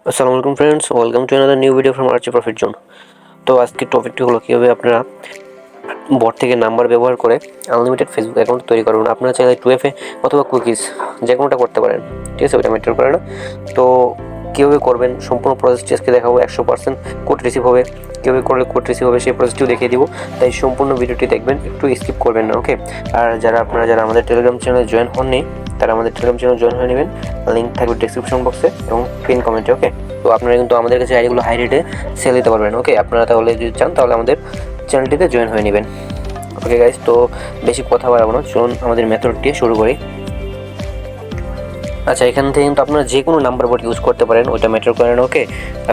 আসসালামু আলাইকুম friends, welcome to another new video from আর্চি profit zone. তো আজকের টপিকটি হলো কীভাবে আপনারা বট থেকে নাম্বার ব্যবহার করে আনলিমিটেড ফেসবুক অ্যাকাউন্ট তৈরি করবেন। আপনারা চাইলে 2FA অথবা কুকিজ যে কোনোটা করতে পারেন, ঠিক আছে, ওইটা ম্যাটার করে না। তো কীভাবে করবেন সম্পূর্ণ প্রসেসটি আজকে দেখাবো। 100% কোড রিসিভ হবে, কীভাবে করলে কোড রিসিভ হবে সেই প্রসেসটিও দেখিয়ে দিব। তাই সম্পূর্ণ ভিডিওটি দেখবেন, একটু স্কিপ করবেন না, ওকে। আর যারা আমাদের টেলিগ্রাম চ্যানেলে জয়েন হননি তারা আমাদের টেলিগ্রাম চ্যানেল জয়েন হয়ে নেবেন, লিঙ্ক থাকবে ডিসক্রিপশন বক্সে এবং পিন কমেন্টে, ওকে। তো আপনারা কিন্তু আমাদের কাছে আইডিগুলো হাই রেটে সেল দিতে পারবেন, ওকে। আপনারা তাহলে যদি চান তাহলে আমাদের চ্যানেলটিতে জয়েন হয়ে নেবেন, ওকে গাইস। তো বেশি কথা বাড়াবো না, চলুন আমাদের মেথডটি শুরু করি। আচ্ছা, এখান থেকে কিন্তু আপনারা যে কোনো নাম্বার বোর্ড ইউজ করতে পারেন, ওইটা ম্যাটার করে না, ওকে।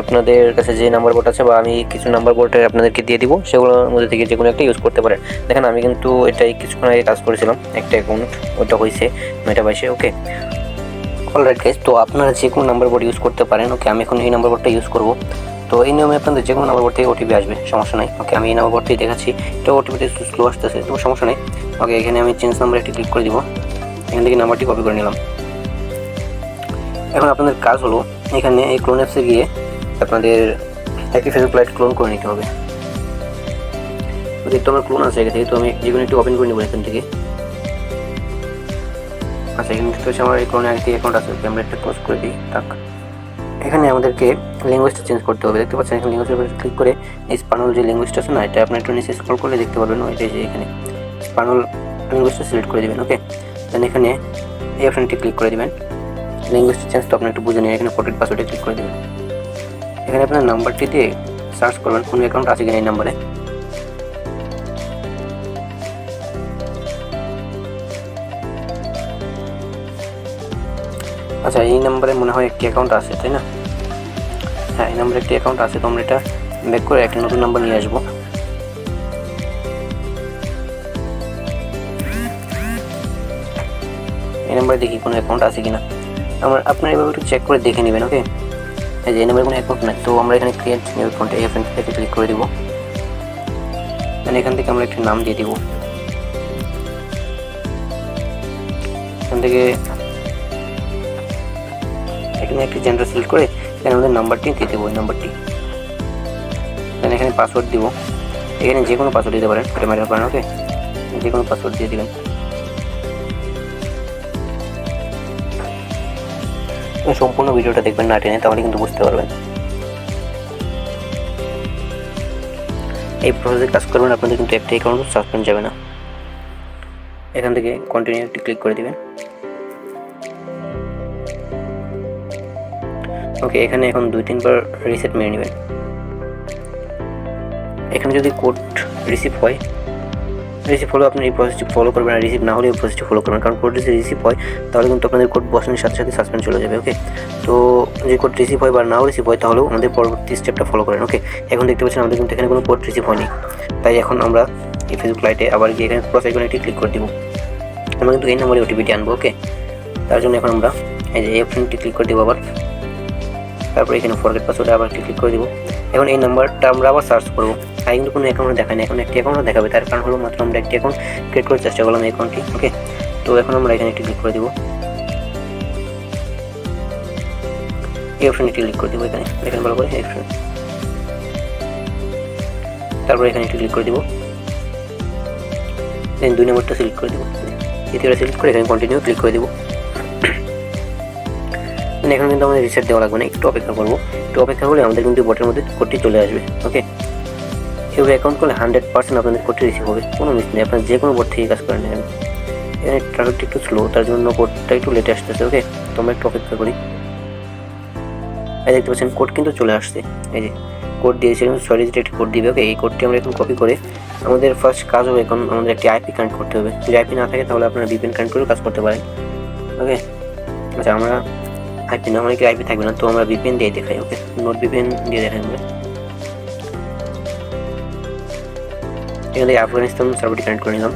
আপনাদের কাছে যে নাম্বার বোর্ড আছে বা আমি কিছু নাম্বার বোর্ডে আপনাদেরকে দিয়ে দিব, সেগুলোর মধ্যে থেকে যে কোনো একটা ইউজ করতে পারেন। দেখেন আমি কিন্তু এটাই কিছুক্ষণ আগে কাজ করেছিলাম, একটা অ্যাকাউন্ট, ওটা হয়েছে 9টা 22-এ, ওকে। অলরাইট গাইস, তো আপনারা যে কোনো নাম্বার বোর্ড ইউজ করতে পারেন, ওকে। আমি এখন এই নাম্বার বোর্ডটা ইউজ করবো। তো এই নিয়মে আপনাদের যে কোনো নাম্বার বোর্ড থেকে ওটিপি আসবে, সমস্যা নাই, ওকে। আমি এই নাম্বার বোর্ড থেকে দেখাচ্ছি, এটা ওটিপিতে একটু স্লো আসতেছে, তো সমস্যা নেই, ওকে। এখানে আমি চেঞ্জ নাম্বার একটি ক্লিক করে দিব, এখান থেকে নাম্বারটি কপি করে নিলাম। এখন আপনাদের কাজ হলো এখানে এই ক্লোন অ্যাপসে গিয়ে আপনাদের একটি ফেসবুক লাইট ক্লোন করে নিতে হবে। তো আমার ক্লোন আছে এখান থেকে, তো আমি যে কোনো একটি ওপেন করে নেবো এখান থেকে। আচ্ছা, এখানে দেখতে পাচ্ছি আমার এই ক্লোনে একটি অ্যাকাউন্ট আছে, আমরা একটা ক্লোজ করে দিই, থাক। এখানে আমাদেরকে ল্যাঙ্গুয়েজটা চেঞ্জ করতে হবে, দেখতে পাচ্ছেন এখানে ল্যাঙ্গুয়েজের উপরে ক্লিক করে স্পানোল যে ল্যাঙ্গুয়েজটা আছে না, এটা আপনি একটু নিচে স্ক্রল করলে দেখতে পারবেন, ওইটাই যে এখানে স্পানোল ল্যাঙ্গুয়েজটা সিলেক্ট করে দেবেন, ওকে। দেন এখানে এই অপশানটি ক্লিক করে দেবেন, ল্যাঙ্গুয়েজটা চেঞ্জ তো আপনি একটু বুঝে নিন। এখানে ফরগেট পাসওয়ার্ডে ক্লিক করে দেবেন। এখানে আপনার নাম্বারটিতে সার্চ করবেন কোন অ্যাকাউন্ট আছে কিনা এই নাম্বারে। আচ্ছা, এই নাম্বারে মনে হয় একটি অ্যাকাউন্ট আছে, তাই না? হ্যাঁ, এই নাম্বারে একটি অ্যাকাউন্ট আছে, তো আমরা এটা ব্যাক করে একটা নতুন নাম্বার নিয়ে আসবো। এই নাম্বারে দেখি কোনো অ্যাকাউন্ট আছে কিনা। আপনার এভাবে একটু চেক করে দেখে নেবেন, ওকে। এই যে এই নাম্বারে কোনো অ্যাকাউন্ট নাই, তো আমরা এখানে ক্রিয়েট নিউ অ্যাকাউন্ট এই অপশন থেকে ক্লিক করে দিব। এখান থেকে আমরা একটি নাম দিয়ে দিব, এখান থেকে এখানে একটি জেন্ডার সিলেক্ট করে এখানে আমাদের নাম্বারটি দিয়ে দেবো, ওই নাম্বারটি। দেন এখানে পাসওয়ার্ড দিব, এখানে যে কোনো পাসওয়ার্ড দিতে পারেন, এটা ম্যাটার করেন, ওকে। যে কোনো পাসওয়ার্ড দিয়ে দেবেন। সম্পূর্ণ ভিডিওটা দেখবেন না টেনে, তাহলে কিন্তু বুঝতে পারবেন। এই প্রসেসে কাজ করবেন, আপনাদের কিন্তু একটা অ্যাকাউন্ট সাসপেন্ড যাবে না। এখান থেকে কন্টিনিউ একটি ক্লিক করে দিবেন, ওকে। এখানে এখন 2-3 বার রিসেট মেরে নেবেন। এখানে যদি কোড রিসিভ হলে আপনি এই প্রসেসটি ফলো করবেন, আর রিসিভ না হলে এই প্রসেসটি ফলো করবেন, কারণ কোড যদি রিসিভ হয় তাহলে কিন্তু আপনাদের কোড বসানোর সাথে সাথে সাসপেন্ড চলে যাবে, ওকে। তো যে কোড রিসিভ হয় বা নাও রিসিভ হয় তাহলেও আমাদের পরবর্তী স্টেপটা ফলো করেন, ওকে। এখন দেখতে পাচ্ছেন আমাদের কিন্তু এখানে কোনো কোড রিসিভ হয়নি, তাই এখন আমরা এই ফেসবুক লাইটে আবার গিয়ে এখানে ক্রস আইকনে একটি ক্লিক করে দিব। আমরা কিন্তু এই নম্বরে ওটিপিটি আনবো, ওকে। তার জন্য এখন আমরা এই যে এই অপশনটি ক্লিক করে দেবো আবার, তারপরে এখানে ফরগেট পাসওয়ার্ডে আবার ক্লিক করে দেবো। এখন এই নাম্বারটা আমরা আবার সার্চ করবো, আর কিন্তু কোনো অ্যাকাউন্ট দেখায় না, এখন একটি অ্যাকাউন্ট দেখাবে, তার কারণ হলো মাত্র আমরা একটি অ্যাকাউন্ট ক্রিয়েট করার চেষ্টা করলাম এই অ্যাকাউন্টটি, ওকে। তো এখন আমরা এখানে একটি ক্লিক করে দেবো, এই অপশনে ক্লিক করে দেবো, এখানে দেখেন ভালো করে এই অপশন, তারপরে এখানে একটু ক্লিক করে দেবো। দেন 2 নম্বরটা সিলেক্ট করে দেবো, দ্বিতীয়টা সিলেক্ট করে এখানে কন্টিনিউ ক্লিক করে দেবো। এখন কিন্তু আমাদের রিসেট দেওয়া লাগবে না, একটু অপেক্ষা করবো। একটু অপেক্ষা করলে আমাদের কিন্তু বটের মধ্যে কোডটি চলে আসবে, ওকে। এভাবে অ্যাকাউন্ট করলে 100% আপনাদের কোডটি রিসিভ হবে, কোনো মিস নেই। আপনার যে কোনো বোর্ড থেকে কাজ করে নেবেন। এখানে ট্রাফিকটা একটু স্লো, তার জন্য কোডটা একটু লেটে আসতেছে, ওকে। তো আমরা একটু অপেক্ষা করি। এই দেখতে পাচ্ছেন কোড কিন্তু চলে আসছে, এই যে কোড দিয়েছে, কিন্তু 6 ডিজিট একটি কোড দিবে, ওকে। এই কোডটি আমরা এখন কপি করে আমাদের ফার্স্ট কাজ হবে, এখন আমাদের একটি আইপি কানেক্ট করতে হবে। যদি আইপি না থাকে তাহলে আপনারা ভিপিএন কানেক্ট করে কাজ করতে পারেন, ওকে। আচ্ছা, আমরা আইপি না, অনেকে আইপি থাকবে না, তো আমরা ভিপিএন দিয়ে দেখাই, ওকে। নোট ভিপিএন দিয়ে দেখাই আমরা। এখান থেকে আফগানিস্তান সার্ভারটি কানেক্ট করে নিলাম।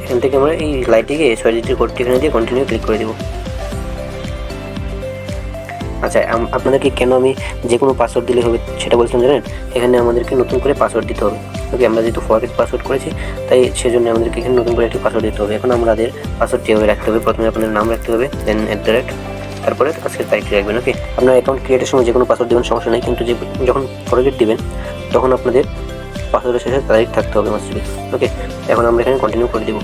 এখান থেকে আমরা এই লাইটটিকে 6 ডিজিটের কোডটি এখানে দিয়ে কন্টিনিউ ক্লিক করে দেবো। আচ্ছা, আপনাদেরকে কেন আমি যে কোনো পাসওয়ার্ড দিলে হবে সেটা বলছিলাম, জানেন? এখানে আমাদেরকে নতুন করে পাসওয়ার্ড দিতে হবে। ওকে, আমরা যেহেতু ফরগেট পাসওয়ার্ড করেছি তাই সেজন্য আমাদেরকে এখানে নতুন করে একটি পাসওয়ার্ড দিতে হবে। এখন আমাদের পাসওয়ার্ডটি এভাবে রাখতে হবে। প্রথমে আপনাদের নাম রাখতে হবে, দেন @ তারপরে আজকের তারিখটি রাখবেন। ওকে, আপনার অ্যাকাউন্ট ক্রিয়েটের সময় যে কোনো পাসওয়ার্ড দেবেন, সমস্যা নেই, কিন্তু যখন ফরগেট দিবেন তখন আপনাদের পাসওয়ার্ডের শেষে তারিখ থাকতে হবে মাস্টবি। ওকে, এখন আমরা এখানে কন্টিনিউ করে দেবো।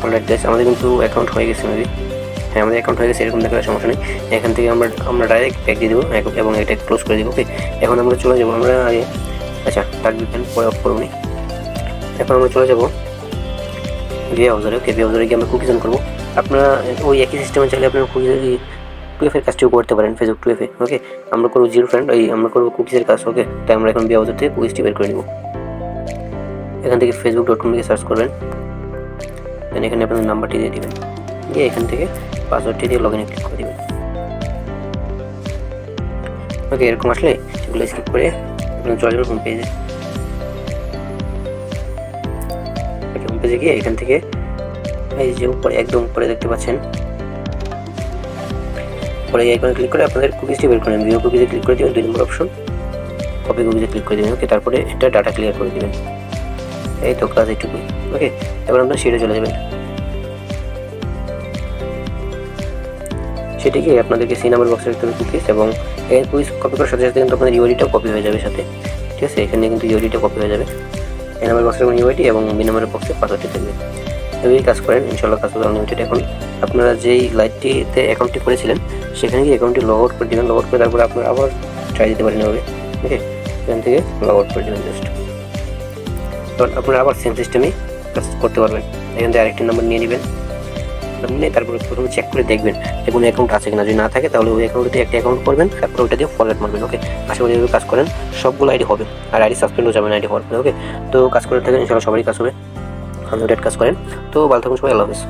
অলরাইট গাইস, আমাদের কিন্তু অ্যাকাউন্ট হয়ে গেছে মেবি। হ্যাঁ, আমাদের অ্যাকাউন্ট হয়ে গেছে, এরকম দেখার সমস্যা নেই। এখান থেকে আমরা ডাইরেক্ট ব্যাক দিয়ে দেবো এবং এটা ক্লোজ করে দেবো। ওকে, এখন আমরা চলে যাবো, আমরা আগে আচ্ছা টাগ দিবেন পরে অফ করুন। এখন আমরা চলে যাবো ব্রাউজারে। ওকে, ব্রাউজারে গিয়ে আমরা কুকিজ অন করবো। আপনারা ওই একই সিস্টেমে চাইলে আপনারা কুকিজ 2FA এর কাজটিও করতে পারেন, ফেসবুক 2FA। ওকে, আমরা করবো জিরো ফ্রেন্ড, আমরা করবো কুকিজের কাজ। ওকে, তাই আমরা এখন ব্রাউজার থেকে কুকিজটি বের করে নেব। এখান থেকে facebook.com থেকে সার্চ করবেন, দেন এখানে আপনাদের নাম্বারটি দিয়ে দেবেন, দিয়ে এখান থেকে পাসওয়ার্ডটি দিয়ে লগইনে ক্লিক করে দেবেন। ওকে, এরকম আসলে সেগুলো স্কিপ করে আপনার চলে যাবেন হোম পেজে। হোম পেজে গিয়ে এখান থেকে এই যে উপরে একদম উপরে দেখতে পাচ্ছেন, পরে এই আইকনে ক্লিক করে আপনাদের কুকিজটি বের করে নেবেন। ভিউ কুকিজে ক্লিক করে দেবেন, 2 নম্বর অপশন কপি কুকিজে ক্লিক করে দেবেন। ওকে, তারপরে এটা ডাটা ক্লিয়ার করে দেবেন। এই তো কাজ এইটুকুই। ওকে, এবার আপনার শিটে চলে যাবেন। সেটিকে আপনাদেরকে সি নাম্বার বক্সে রাখতে হবে কুকিজ, এবং এই কুকিজ কপি করার সাথে সাথে কিন্তু আপনাদের ইউআইডিটাও কপি হয়ে যাবে সাথে। ঠিক আছে, এখানে কিন্তু ইউআইডিটা কপি হয়ে যাবে। এ নাম্বার বক্সের ইউআইডি এবং বি নাম্বারের বক্সে পাসওয়ার্ডটি থাকবে। এভাবেই কাজ করেন, ইনশাল্লাহ কাজ হবে আনলিমিটেড। এখন আপনারা যেই লাইটটিতে অ্যাকাউন্টটি করেছিলেন সেখানে গিয়ে অ্যাকাউন্টটি লগ আউট করে দেবেন। লগ আউট করে তারপরে আপনারা আবার ট্রাই দিতে পারেন এভাবে। ওকে, এখান থেকে লগ আউট করে দেবেন জাস্ট। তখন আপনারা আবার সেম সিস্টেমেই কাজ করতে পারবেন। এখান থেকে আরেকটি নাম্বার নিয়ে নেবেন, নিয়ে তারপরে প্রথমে চেক করে দেখবেন যে কোনো অ্যাকাউন্ট আছে কিনা। যদি না থাকে তাহলে ওই অ্যাকাউন্টে একটা অ্যাকাউন্ট করবেন, তারপরে ওইটা দিয়ে ফরওয়ার্ড মারবেন। ওকে, আশা করি এভাবে কাজ করেন, সবগুলো আইডি হবে, আর আইডি সাসপেন্ডও যাবে না আইডি হওয়ার পরে। ওকে, তো কাজ করে থাকেন, ইনশাআল্লাহ সবারই কাজ হবে, আনলিমিটেড কাজ করেন। তো ভালো থাকুন সবাই, আল্লাহ হাফেজ।